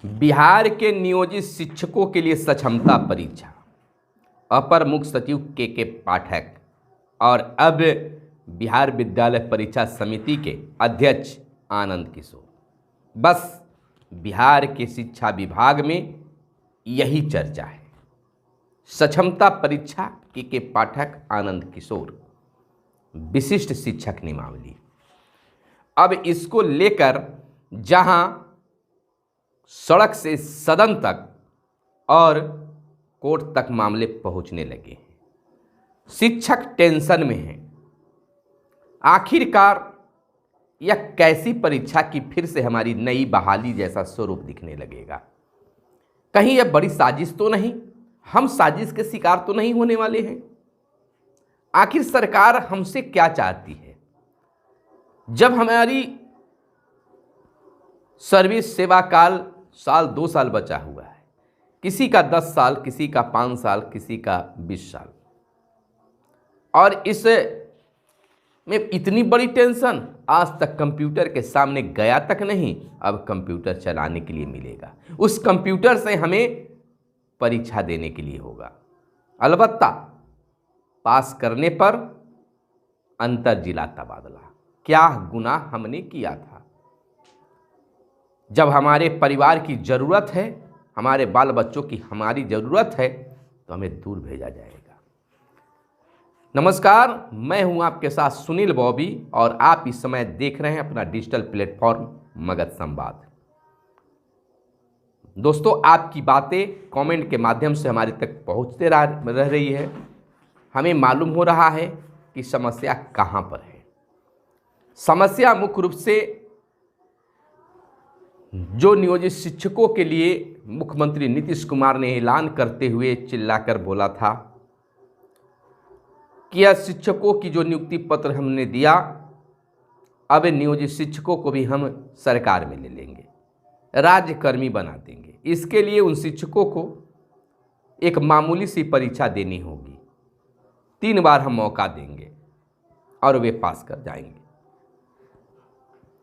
बिहार के नियोजित शिक्षकों के लिए सक्षमता परीक्षा। अपर मुख्य सचिव के पाठक और अब बिहार विद्यालय परीक्षा समिति के अध्यक्ष आनंद किशोर। बस बिहार के शिक्षा विभाग में यही चर्चा है। सक्षमता परीक्षा के पाठक आनंद किशोर विशिष्ट शिक्षक नियमावली। अब इसको लेकर जहां सड़क से सदन तक और कोर्ट तक मामले पहुंचने लगे हैं, शिक्षक टेंशन में हैं। आखिरकार यह कैसी परीक्षा की फिर से हमारी नई बहाली जैसा स्वरूप दिखने लगेगा? कहीं यह बड़ी साजिश तो नहीं? हम साजिश के शिकार तो नहीं होने वाले हैं? आखिर सरकार हमसे क्या चाहती है? जब हमारी सर्विस सेवा काल साल 2 साल बचा हुआ है, किसी का 10 साल, किसी का 5 साल, किसी का 20 साल, और इस में इतनी बड़ी टेंशन, आज तक कंप्यूटर के सामने गया तक नहीं, अब कंप्यूटर चलाने के लिए मिलेगा। उस कंप्यूटर से हमें परीक्षा देने के लिए होगा। अलबत्ता पास करने पर अंतर जिला तबादला। क्या गुनाह हमने किया था? जब हमारे परिवार की ज़रूरत है, हमारे बाल बच्चों की हमारी ज़रूरत है, तो हमें दूर भेजा जाएगा। नमस्कार, मैं हूं आपके साथ सुनील बॉबी और आप इस समय देख रहे हैं अपना डिजिटल प्लेटफॉर्म मगध संवाद। दोस्तों, आपकी बातें कमेंट के माध्यम से हमारे तक पहुंचते रह रही है। हमें मालूम हो रहा है कि समस्या कहां पर है। समस्या मुख्य रूप से जो नियोजित शिक्षकों के लिए मुख्यमंत्री नीतीश कुमार ने ऐलान करते हुए चिल्लाकर बोला था कि यह शिक्षकों की जो नियुक्ति पत्र हमने दिया, अब नियोजित शिक्षकों को भी हम सरकार में ले लेंगे, राज्यकर्मी बना देंगे। इसके लिए उन शिक्षकों को एक मामूली सी परीक्षा देनी होगी। 3 बार हम मौका देंगे और वे पास कर जाएंगे।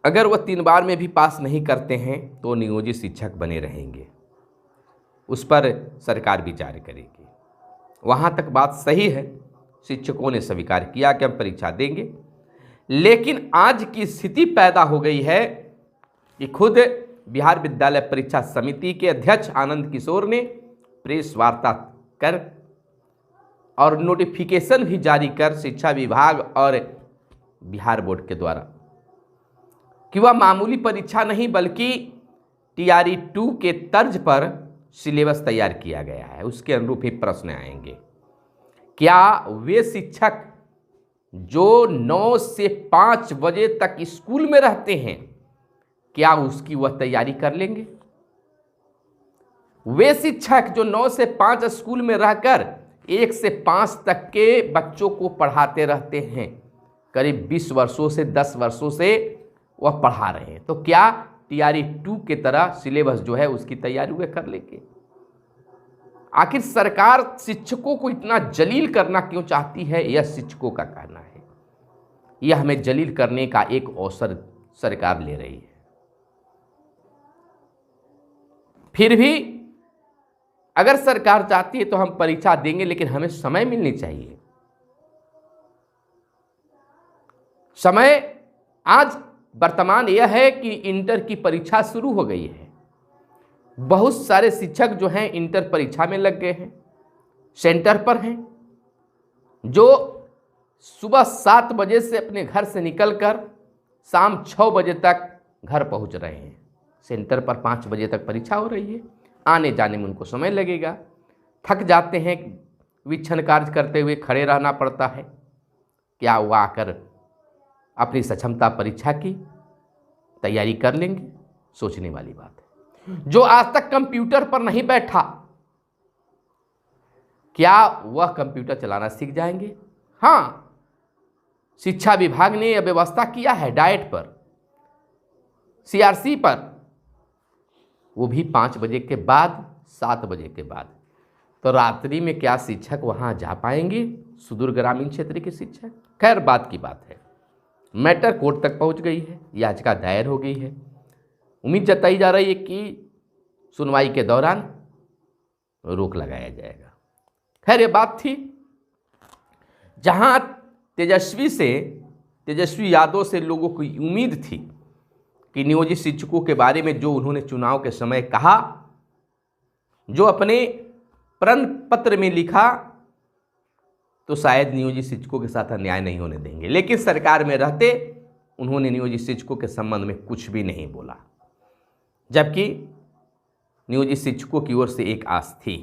अगर वह 3 बार में भी पास नहीं करते हैं तो नियोजित शिक्षक बने रहेंगे। उस पर सरकार विचार करेगी। वहाँ तक बात सही है, शिक्षकों ने स्वीकार किया कि हम परीक्षा देंगे। लेकिन आज की स्थिति पैदा हो गई है कि खुद बिहार विद्यालय परीक्षा समिति के अध्यक्ष आनंद किशोर ने प्रेस वार्ता कर और नोटिफिकेशन भी जारी कर शिक्षा विभाग और बिहार बोर्ड के द्वारा कि वह मामूली परीक्षा नहीं बल्कि TRE 2 के तर्ज पर सिलेबस तैयार किया गया है। उसके अनुरूप ही प्रश्न आएंगे। क्या वे शिक्षक जो 9 से 5 बजे तक स्कूल में रहते हैं, क्या उसकी वह तैयारी कर लेंगे? वे शिक्षक जो 9 से 5 स्कूल में रहकर 1 से 5 तक के बच्चों को पढ़ाते रहते हैं, करीब 20 वर्षों से 10 वर्षों से वह पढ़ा रहे हैं, तो क्या TRE 2 के तरह सिलेबस जो है उसकी तैयारी वे कर लेंगे? आखिर सरकार शिक्षकों को इतना जलील करना क्यों चाहती है, यह शिक्षकों का कहना है। यह हमें जलील करने का एक अवसर सरकार ले रही है। फिर भी अगर सरकार चाहती है तो हम परीक्षा देंगे, लेकिन हमें समय मिलनी चाहिए। समय आज वर्तमान यह है कि इंटर की परीक्षा शुरू हो गई है। बहुत सारे शिक्षक जो हैं इंटर परीक्षा में लग गए हैं, सेंटर पर हैं, जो सुबह 7 बजे से अपने घर से निकलकर शाम 6 बजे तक घर पहुंच रहे हैं। सेंटर पर 5 बजे तक परीक्षा हो रही है। आने जाने में उनको समय लगेगा, थक जाते हैं, विच्छन कार्य करते हुए खड़े रहना पड़ता है। क्या वो आकर अपनी सक्षमता परीक्षा की तैयारी कर लेंगे? सोचने वाली बात है। जो आज तक कंप्यूटर पर नहीं बैठा, क्या वह कंप्यूटर चलाना सीख जाएंगे? हाँ, शिक्षा विभाग ने यह व्यवस्था किया है डाइट पर, CRC पर, वो भी 5 बजे के बाद, 7 बजे के बाद। तो रात्रि में क्या शिक्षक वहाँ जा पाएंगे? सुदूर ग्रामीण क्षेत्र के शिक्षक। खैर, बात की बात है। मैटर कोर्ट तक पहुंच गई है, याचिका दायर हो गई है। उम्मीद जताई जा रही है कि सुनवाई के दौरान रोक लगाया जाएगा। खैर ये बात थी। जहां तेजस्वी यादव से लोगों को उम्मीद थी कि नियोजित शिक्षकों के बारे में जो उन्होंने चुनाव के समय कहा, जो अपने प्रण पत्र में लिखा, तो शायद नियोजित शिक्षकों के साथ अन्याय नहीं होने देंगे। लेकिन सरकार में रहते उन्होंने नियोजित शिक्षकों के संबंध में कुछ भी नहीं बोला, जबकि नियोजित शिक्षकों की ओर से एक आस थी।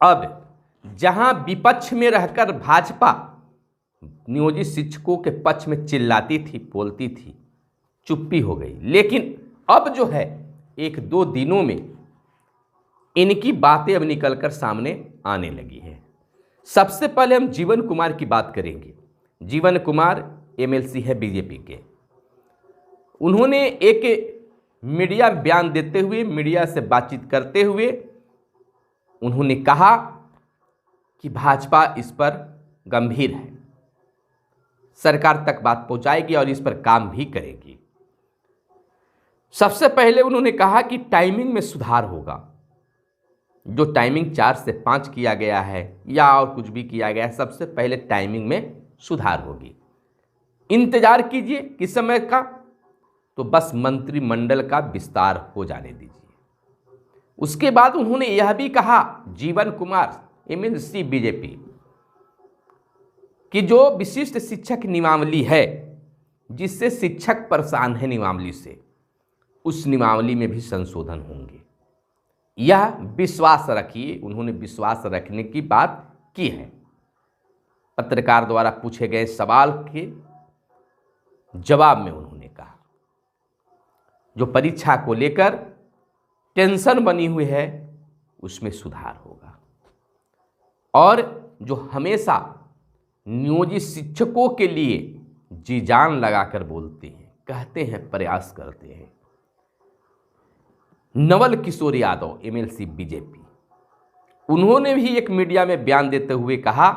अब जहां विपक्ष में रहकर भाजपा नियोजित शिक्षकों के पक्ष में चिल्लाती थी, बोलती थी, चुप्पी हो गई। लेकिन अब जो है 1-2 दिनों में इनकी बातें अब निकलकर सामने आने लगी है। सबसे पहले हम जीवन कुमार की बात करेंगे। जीवन कुमार एमएलसी है बीजेपी के। उन्होंने एक मीडिया बयान देते हुए, मीडिया से बातचीत करते हुए उन्होंने कहा कि भाजपा इस पर गंभीर है, सरकार तक बात पहुंचाएगी और इस पर काम भी करेगी। सबसे पहले उन्होंने कहा कि टाइमिंग में सुधार होगा। जो टाइमिंग 4 से 5 किया गया है या और कुछ भी किया गया है, सबसे पहले टाइमिंग में सुधार होगी। इंतजार कीजिए किस समय का, तो बस मंत्रिमंडल का विस्तार हो जाने दीजिए। उसके बाद उन्होंने यह भी कहा, जीवन कुमार एमएलसी बीजेपी, कि जो विशिष्ट शिक्षक नियमावली है, जिससे शिक्षक परेशान है नियमावली से, उस नियमावली में भी संशोधन होंगे। यह विश्वास रखिए। उन्होंने विश्वास रखने की बात की है। पत्रकार द्वारा पूछे गए सवाल के जवाब में उन्होंने कहा, जो परीक्षा को लेकर टेंशन बनी हुई है उसमें सुधार होगा, और जो हमेशा नियोजित शिक्षकों के लिए जी जान लगाकर बोलते हैं, कहते हैं, प्रयास करते हैं, नवल किशोर यादव एमएलसी बीजेपी, उन्होंने भी एक मीडिया में बयान देते हुए कहा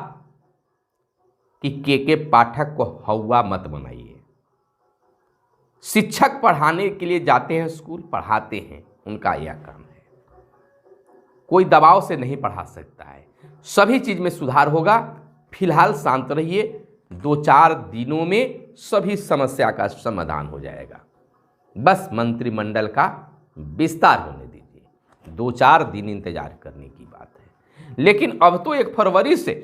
कि के पाठक को हौवा मत बनाइए। शिक्षक पढ़ाने के लिए जाते हैं, स्कूल पढ़ाते हैं, उनका यह काम है। कोई दबाव से नहीं पढ़ा सकता है। सभी चीज में सुधार होगा। फिलहाल शांत रहिए, 2-4 दिनों में सभी समस्या का समाधान हो जाएगा। बस मंत्रिमंडल का विस्तार होने दीजिए। 2-4 दिन इंतजार करने की बात है। लेकिन अब तो 1 फरवरी से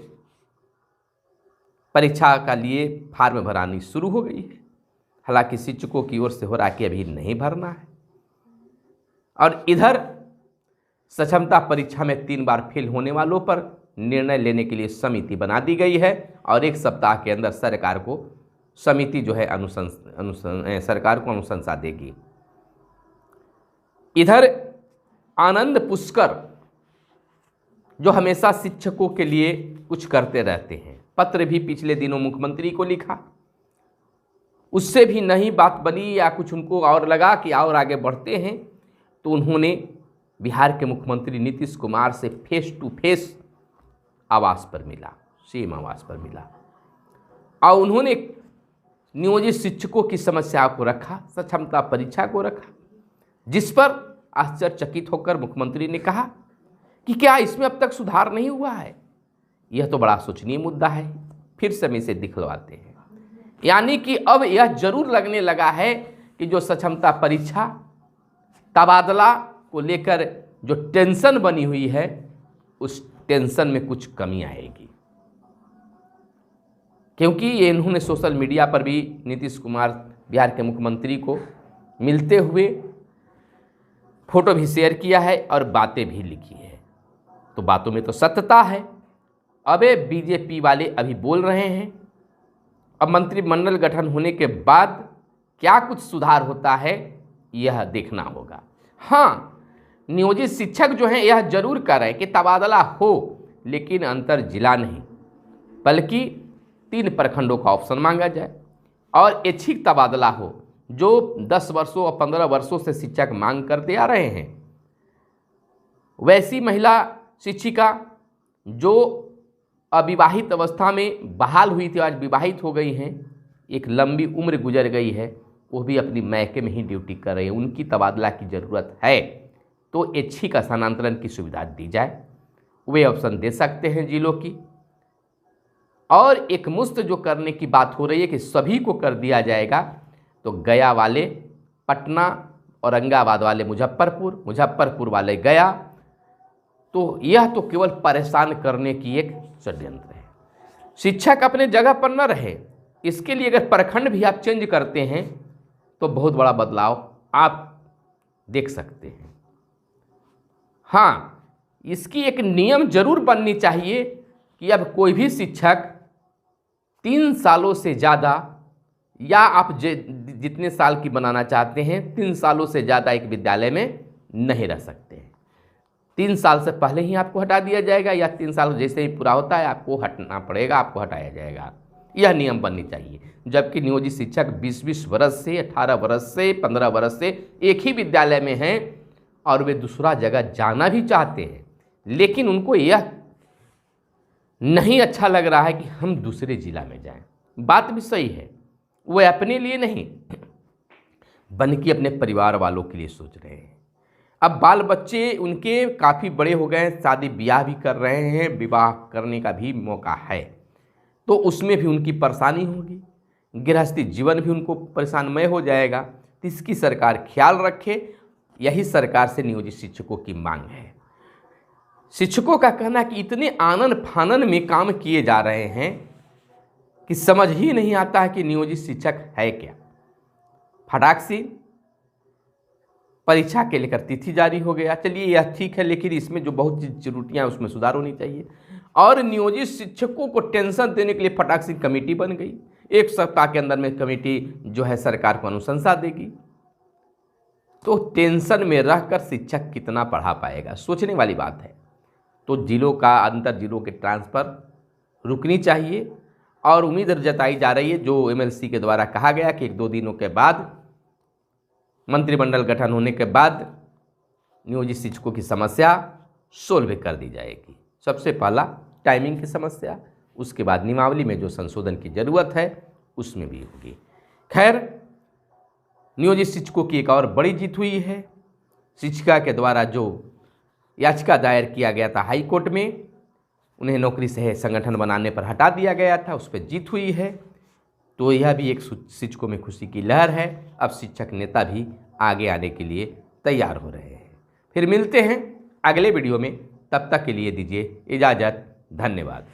परीक्षा का लिए फार्म भरानी शुरू हो गई है। हालांकि शिक्षकों की ओर से हो रहा कि अभी नहीं भरना है। और इधर सक्षमता परीक्षा में 3 बार फेल होने वालों पर निर्णय लेने के लिए समिति बना दी गई है, और 1 सप्ताह के अंदर सरकार को समिति जो है सरकार को अनुशंसा देगी। इधर आनंद पुष्कर जो हमेशा शिक्षकों के लिए कुछ करते रहते हैं, पत्र भी पिछले दिनों मुख्यमंत्री को लिखा, उससे भी नहीं बात बनी या कुछ उनको और लगा कि और आगे बढ़ते हैं, तो उन्होंने बिहार के मुख्यमंत्री नीतीश कुमार से फेस टू फेस आवास पर मिला, सेम आवास पर मिला, और उन्होंने नियोजित शिक्षकों की समस्या को रखा, सक्षमता परीक्षा को रखा, जिस पर आश्चर्यचकित होकर मुख्यमंत्री ने कहा कि क्या इसमें अब तक सुधार नहीं हुआ है। यह तो बड़ा सोचनीय मुद्दा है, फिर से हम इसे दिखलवाते हैं। यानी कि अब यह जरूर लगने लगा है कि जो सक्षमता परीक्षा तबादला को लेकर जो टेंशन बनी हुई है, उस टेंशन में कुछ कमी आएगी। क्योंकि ये इन्होंने सोशल मीडिया पर भी नीतीश कुमार बिहार के मुख्यमंत्री को मिलते हुए फोटो भी शेयर किया है और बातें भी लिखी है, तो बातों में तो सत्यता है। अब बीजेपी वाले अभी बोल रहे हैं, अब मंत्रिमंडल गठन होने के बाद क्या कुछ सुधार होता है यह देखना होगा। हाँ, नियोजित शिक्षक जो हैं यह जरूर कर रहे हैं कि तबादला हो, लेकिन अंतर जिला नहीं, बल्कि 3 प्रखंडों का ऑप्शन मांगा जाए और ऐच्छिक तबादला हो, जो 10 वर्षों और 15 वर्षों से शिक्षक मांग करते आ रहे हैं। वैसी महिला शिक्षिका जो अविवाहित अवस्था में बहाल हुई थी, आज विवाहित हो गई हैं, एक लंबी उम्र गुजर गई है, वो भी अपनी मैके में ही ड्यूटी कर रही है, उनकी तबादला की ज़रूरत है। तो ऐच्छिक स्थानांतरण की सुविधा दी जाए, वे ऑप्शन दे सकते हैं जिलों की। और एक मुश्त जो करने की बात हो रही है कि सभी को कर दिया जाएगा, तो गया वाले पटना, औरंगाबाद वाले मुजफ्फरपुर, मुजफ्फरपुर वाले गया, तो यह तो केवल परेशान करने की एक षड्यंत्र है। शिक्षक अपने जगह पर न रहे, इसके लिए अगर प्रखंड भी आप चेंज करते हैं तो बहुत बड़ा बदलाव आप देख सकते हैं। हाँ, इसकी एक नियम जरूर बननी चाहिए कि अब कोई भी शिक्षक 3 सालों से ज़्यादा, या आप जितने साल की बनाना चाहते हैं, 3 सालों से ज़्यादा एक विद्यालय में नहीं रह सकते हैं। 3 साल से पहले ही आपको हटा दिया जाएगा, या 3 साल जैसे ही पूरा होता है आपको हटना पड़ेगा, आपको हटाया जाएगा। यह नियम बननी चाहिए। जबकि नियोजित शिक्षक 20-20 वर्ष से, 18 वर्ष से, 15 वर्ष से एक ही विद्यालय में हैं और वे दूसरा जगह जाना भी चाहते हैं, लेकिन उनको यह नहीं अच्छा लग रहा है कि हम दूसरे जिला में जाएं। बात भी सही है, वे अपने लिए नहीं बल्कि अपने परिवार वालों के लिए सोच रहे हैं। अब बाल बच्चे उनके काफ़ी बड़े हो गए हैं, शादी ब्याह भी कर रहे हैं, विवाह करने का भी मौका है, तो उसमें भी उनकी परेशानी होगी, गृहस्थी जीवन भी उनको परेशानमय हो जाएगा। तो इसकी सरकार ख्याल रखे, यही सरकार से नियोजित शिक्षकों की मांग है। शिक्षकों का कहना कि इतने आनन फानन में काम किए जा रहे हैं कि समझ ही नहीं आता है कि नियोजित शिक्षक है क्या। फटाक से परीक्षा के लेकर तिथि जारी हो गया, चलिए यह ठीक है, लेकिन इसमें जो बहुत त्रुटियाँ हैं उसमें सुधार होनी चाहिए। और नियोजित शिक्षकों को टेंशन देने के लिए फटाक से कमेटी बन गई, 1 सप्ताह के अंदर में कमेटी जो है सरकार को अनुशंसा देगी। तो टेंशन में रहकर शिक्षक कितना पढ़ा पाएगा, सोचने वाली बात है। तो जिलों का, अंतर जिलों के ट्रांसफ़र रुकनी चाहिए, और उम्मीद जताई जा रही है जो एमएलसी के द्वारा कहा गया कि 1-2 दिनों के बाद, मंत्रिमंडल गठन होने के बाद नियोजित शिक्षकों की समस्या सोल्व कर दी जाएगी। सबसे पहला टाइमिंग की समस्या, उसके बाद नियमावली में जो संशोधन की ज़रूरत है उसमें भी होगी। खैर, नियोजित शिक्षकों की एक और बड़ी जीत हुई है। शिक्षिका के द्वारा जो याचिका दायर किया गया था हाई कोर्ट में, उन्हें नौकरी से संगठन बनाने पर हटा दिया गया था, उस पर जीत हुई है। तो यह भी एक शिक्षकों में खुशी की लहर है। अब शिक्षक नेता भी आगे आने के लिए तैयार हो रहे हैं। फिर मिलते हैं अगले वीडियो में, तब तक के लिए दीजिए इजाज़त। धन्यवाद।